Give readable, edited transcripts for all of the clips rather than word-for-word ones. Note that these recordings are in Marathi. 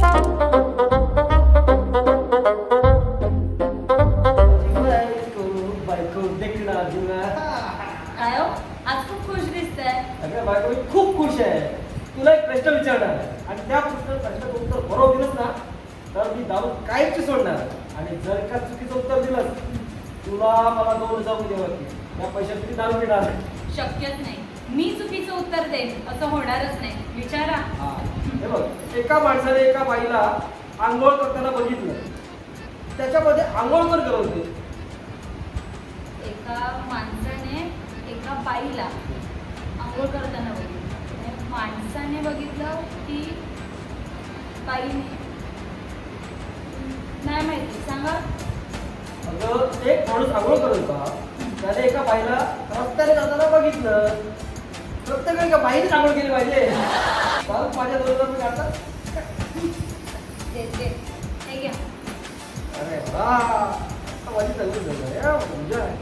काय हो? आज खूप खुश दिसताय. अगं बायको मी खूप खुश आहे. तुला एक प्रश्न विचारणार आहे आणि त्या प्रश्नाचं उत्तर बरोबर दिलंस ना तर मी दारू कायमची सोडणार आणि जर का चुकीचं उत्तर दिलंस तुला मला 2,000 रुपये द्यावे लागतील. त्या पैशात तुम्ही दारू पिणार. शक्यच नाही. मी चुकीचं उत्तर देईन असं होणारच नाही. विचारा. हे बघ, एका माणसाने एका बाईला आंघोळ करताना बघितलं, त्याच्यामध्ये आंघोळ कर करत होते. एका माणसाने एका बाईला आंघोळ करताना बघितलं. आणि माणसाने बघितलं की बाईने? नाही माहिती, सांगा. अगं एक माणूस आंघोळ करत होता, त्याने एका बाईला रस्त्याने जाताना बघितलं. प्रत्येकाने एका बाईने आंघोळ केली पाहिजे. चालू माझ्या 2,000 रुपये काढतात. देते. हे घ्या. अरे वा, माझी चांगली झाली मजा आहे.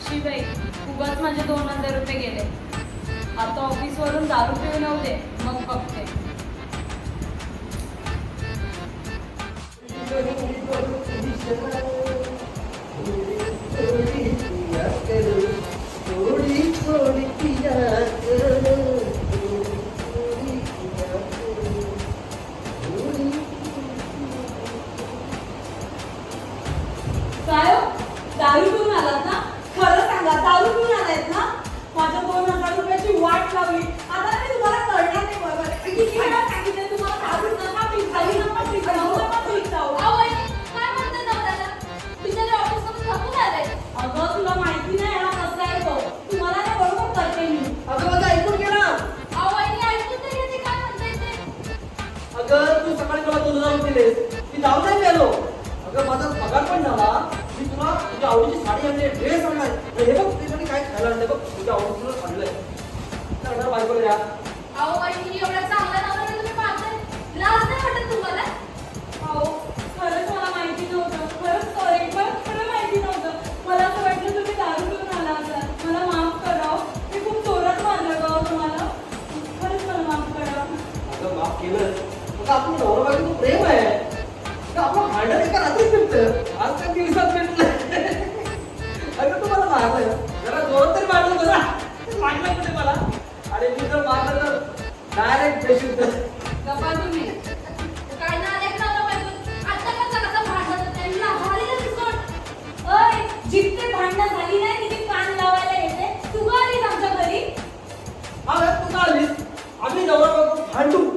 शिवाई उगाच माझे 2,000 रुपये गेले. आता ऑफिस वरून दारू पिऊन येऊ दे, मग बघते. काय हो? दारू पिऊन आलात ना? खरं सांगा, दारू पिऊन आलात ना? माझ्या 2,000 रुपयाची वाट लावली. आता मी तुम्हाला कळणार नाही बरोबर. किती वेळा सांगितलं तुम्हाला दारू नका पित जाऊ, नका पित जाऊ, नका पित जाऊ. काय म्हणते नवऱ्याला? बिचारे ऑफिसमधून थकून आले. अगं तुला माहिती नाही हा कसा आहे तो. तुम्हाला ना बरोबर करते मी. अगं माझं ऐकून घे ना. ऐकून तरी येते काय म्हणताय ते. अगं तू सकाळी मला 2,000 रुपये दिलेस, मी दारू नाही प्यालो. अगं माझा पगार पण झाला, मी तुला तुझ्या आवडीची साडी आणली, ड्रेस आणलाय. हे बघ तुझ्यासाठी काय खायला आणलंय बघ, तुझ्या आवडीचं आणलंय. काय बायकोला द्या. एवढा चांगला नवरा तुम्ही पाहताय, लाज नाही वाटत तुम्हाला? अहो, खरंच मला माहिती नव्हतं. खरंच सॉरी. खरं माहिती नव्हतं. मला असं वाटलं तुम्ही दारू पिऊन आला असाल. मला माफ करा. मी खूप जोरात मारलं का तुम्हाला? खरंच मला माफ करा. अगं माफ केलं. मग आपण नवरा बायकोचं प्रेम आहे. तर आपण भांडण एका रात्रीच मिळतं. आज त्या दिवसात भेटलं. अगं तुम्हाला मारलं जरा जोरात तरी मारलं होतं ना. मारलं कुठे मला? आणि मी जर मारलं तर डायरेक्ट बेशुद्ध. गप्पा तुम्ही. काय ना आलेख नवरा बायको. आता कसं भांडत होते. झाली ना ती सोड. अय, जिथे भांडणं झाली नाही तिथे कान लावायला येते. तू का आलीस आमच्या घरी? अरे तू का आलीस? आम्ही नवरा बायको भांडू